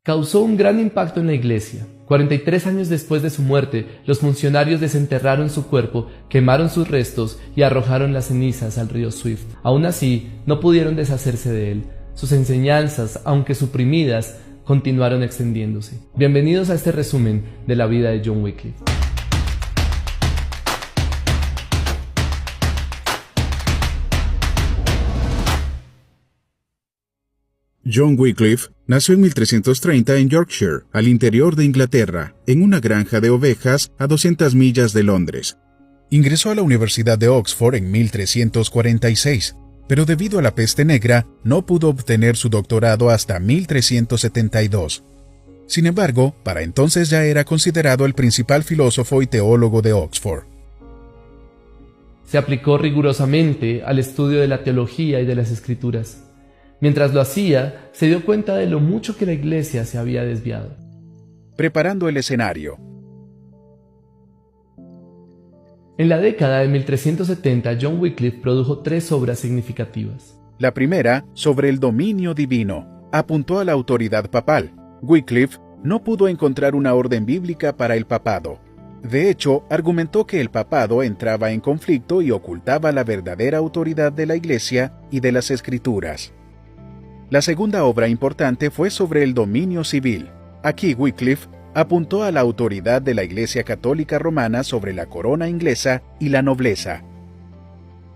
causó un gran impacto en la Iglesia. 43 años después de su muerte, los funcionarios desenterraron su cuerpo, quemaron sus restos y arrojaron las cenizas al río Swift. Aún así, no pudieron deshacerse de él. Sus enseñanzas, aunque suprimidas, continuaron extendiéndose. Bienvenidos a este resumen de la vida de John Wycliffe. John Wycliffe nació en 1330 en Yorkshire, al interior de Inglaterra, en una granja de ovejas a 200 millas de Londres. Ingresó a la Universidad de Oxford en 1346, pero debido a la peste negra no pudo obtener su doctorado hasta 1372. Sin embargo, para entonces ya era considerado el principal filósofo y teólogo de Oxford. Se aplicó rigurosamente al estudio de la teología y de las Escrituras. Mientras lo hacía, se dio cuenta de lo mucho que la Iglesia se había desviado. Preparando el escenario. En la década de 1370, John Wycliffe produjo 3 obras significativas. La primera, sobre el dominio divino, apuntó a la autoridad papal. Wycliffe no pudo encontrar una orden bíblica para el papado. De hecho, argumentó que el papado entraba en conflicto y ocultaba la verdadera autoridad de la Iglesia y de las Escrituras. La segunda obra importante fue sobre el dominio civil. Aquí Wycliffe apuntó a la autoridad de la Iglesia Católica Romana sobre la corona inglesa y la nobleza.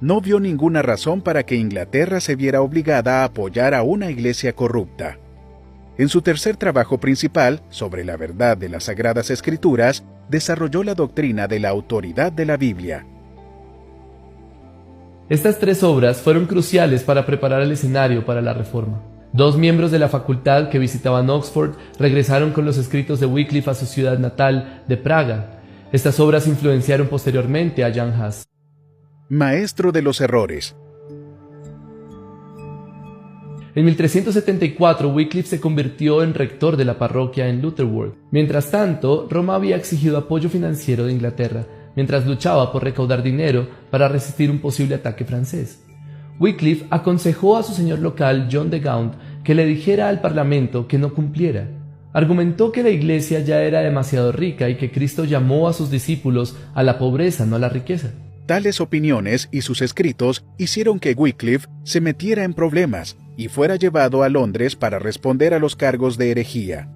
No vio ninguna razón para que Inglaterra se viera obligada a apoyar a una iglesia corrupta. En su tercer trabajo principal, sobre la verdad de las Sagradas Escrituras, desarrolló la doctrina de la autoridad de la Biblia. Estas 3 obras fueron cruciales para preparar el escenario para la Reforma. 2 miembros de la facultad que visitaban Oxford regresaron con los escritos de Wycliffe a su ciudad natal de Praga. Estas obras influenciaron posteriormente a Jan Hus. Maestro de los errores. En 1374, Wycliffe se convirtió en rector de la parroquia en Lutterworth. Mientras tanto, Roma había exigido apoyo financiero de Inglaterra, mientras luchaba por recaudar dinero para resistir un posible ataque francés. Wycliffe aconsejó a su señor local, John de Gaunt, que le dijera al parlamento que no cumpliera. Argumentó que la iglesia ya era demasiado rica y que Cristo llamó a sus discípulos a la pobreza, no a la riqueza. Tales opiniones y sus escritos hicieron que Wycliffe se metiera en problemas y fuera llevado a Londres para responder a los cargos de herejía.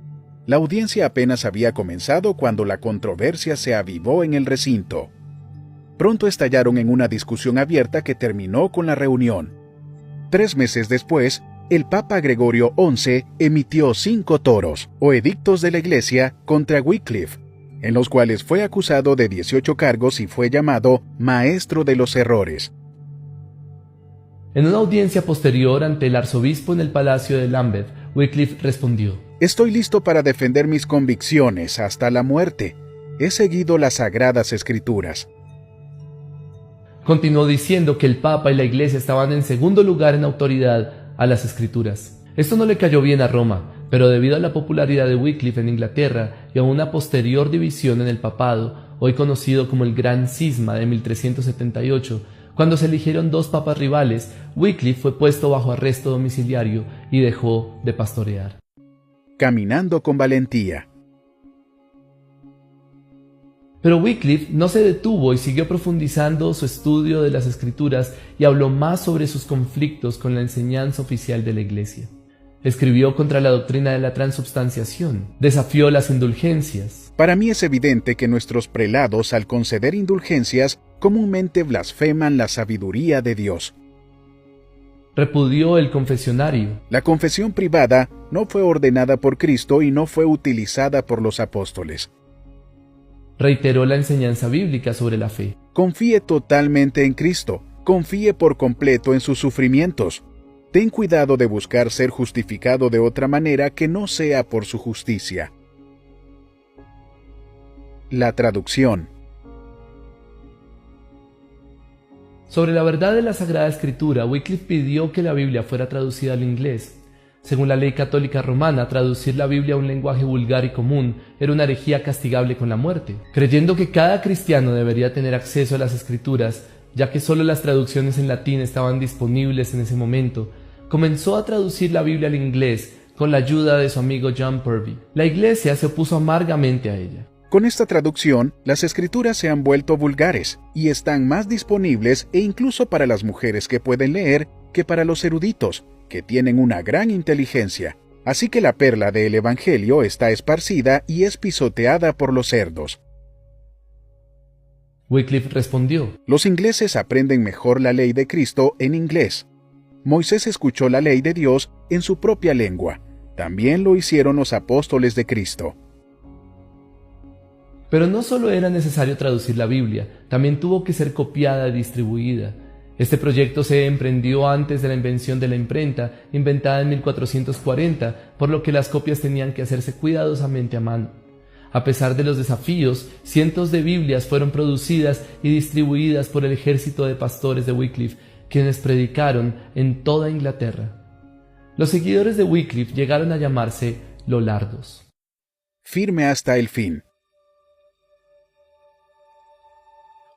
La audiencia apenas había comenzado cuando la controversia se avivó en el recinto. Pronto estallaron en una discusión abierta que terminó con la reunión. 3 meses después, el Papa Gregorio XI emitió 5 toros, o edictos de la Iglesia, contra Wycliffe, en los cuales fue acusado de 18 cargos y fue llamado Maestro de los Errores. En una audiencia posterior ante el arzobispo en el Palacio de Lambeth, Wycliffe respondió: «Estoy listo para defender mis convicciones hasta la muerte. He seguido las Sagradas Escrituras». Continuó diciendo que el Papa y la Iglesia estaban en segundo lugar en autoridad a las Escrituras. Esto no le cayó bien a Roma, pero debido a la popularidad de Wycliffe en Inglaterra y a una posterior división en el papado, hoy conocido como el Gran Cisma de 1378, cuando se eligieron 2 papas rivales, Wycliffe fue puesto bajo arresto domiciliario y dejó de pastorear. Caminando con valentía. Pero Wycliffe no se detuvo y siguió profundizando su estudio de las Escrituras y habló más sobre sus conflictos con la enseñanza oficial de la Iglesia. Escribió contra la doctrina de la transubstanciación, desafió las indulgencias. Para mí es evidente que nuestros prelados, al conceder indulgencias, comúnmente blasfeman la sabiduría de Dios. Repudió el confesionario. La confesión privada no fue ordenada por Cristo y no fue utilizada por los apóstoles. Reiteró la enseñanza bíblica sobre la fe. Confíe totalmente en Cristo. Confíe por completo en sus sufrimientos. Ten cuidado de buscar ser justificado de otra manera que no sea por su justicia. La traducción. Sobre la verdad de la Sagrada Escritura, Wycliffe pidió que la Biblia fuera traducida al inglés. Según la ley católica romana, traducir la Biblia a un lenguaje vulgar y común era una herejía castigable con la muerte. Creyendo que cada cristiano debería tener acceso a las Escrituras, ya que solo las traducciones en latín estaban disponibles en ese momento, comenzó a traducir la Biblia al inglés con la ayuda de su amigo John Purvey. La Iglesia se opuso amargamente a ella. Con esta traducción, las escrituras se han vuelto vulgares y están más disponibles e incluso para las mujeres que pueden leer que para los eruditos, que tienen una gran inteligencia. Así que la perla del Evangelio está esparcida y es pisoteada por los cerdos. Wycliffe respondió: Los ingleses aprenden mejor la ley de Cristo en inglés. Moisés escuchó la ley de Dios en su propia lengua. También lo hicieron los apóstoles de Cristo. Pero no solo era necesario traducir la Biblia, también tuvo que ser copiada y distribuida. Este proyecto se emprendió antes de la invención de la imprenta, inventada en 1440, por lo que las copias tenían que hacerse cuidadosamente a mano. A pesar de los desafíos, cientos de Biblias fueron producidas y distribuidas por el ejército de pastores de Wycliffe, quienes predicaron en toda Inglaterra. Los seguidores de Wycliffe llegaron a llamarse Lollardos. Firme hasta el fin.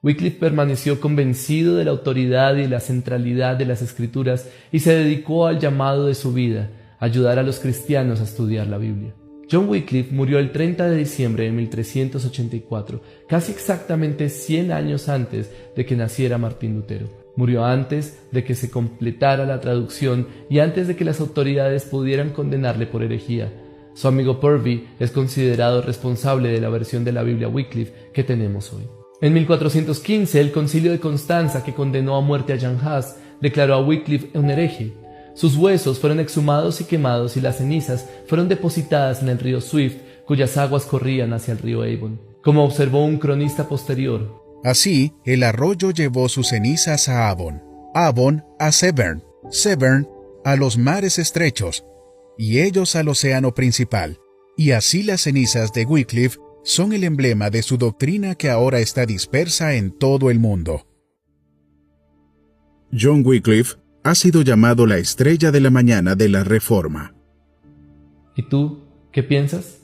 Wycliffe permaneció convencido de la autoridad y la centralidad de las Escrituras y se dedicó al llamado de su vida, ayudar a los cristianos a estudiar la Biblia. John Wycliffe murió el 30 de diciembre de 1384, casi exactamente 100 años antes de que naciera Martín Lutero. Murió antes de que se completara la traducción y antes de que las autoridades pudieran condenarle por herejía. Su amigo Purvey es considerado responsable de la versión de la Biblia Wycliffe que tenemos hoy. En 1415, el Concilio de Constanza, que condenó a muerte a Jan Hus, declaró a Wycliffe un hereje. Sus huesos fueron exhumados y quemados y las cenizas fueron depositadas en el río Swift, cuyas aguas corrían hacia el río Avon. Como observó un cronista posterior: así, el arroyo llevó sus cenizas a Avon, Avon a Severn, Severn a los mares estrechos, y ellos al océano principal. Y así las cenizas de Wycliffe son el emblema de su doctrina que ahora está dispersa en todo el mundo. John Wycliffe ha sido llamado la estrella de la mañana de la Reforma. ¿Y tú, qué piensas?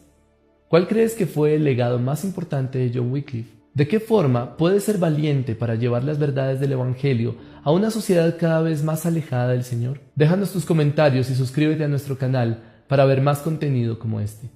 ¿Cuál crees que fue el legado más importante de John Wycliffe? ¿De qué forma puedes ser valiente para llevar las verdades del Evangelio a una sociedad cada vez más alejada del Señor? Déjanos tus comentarios y suscríbete a nuestro canal para ver más contenido como este.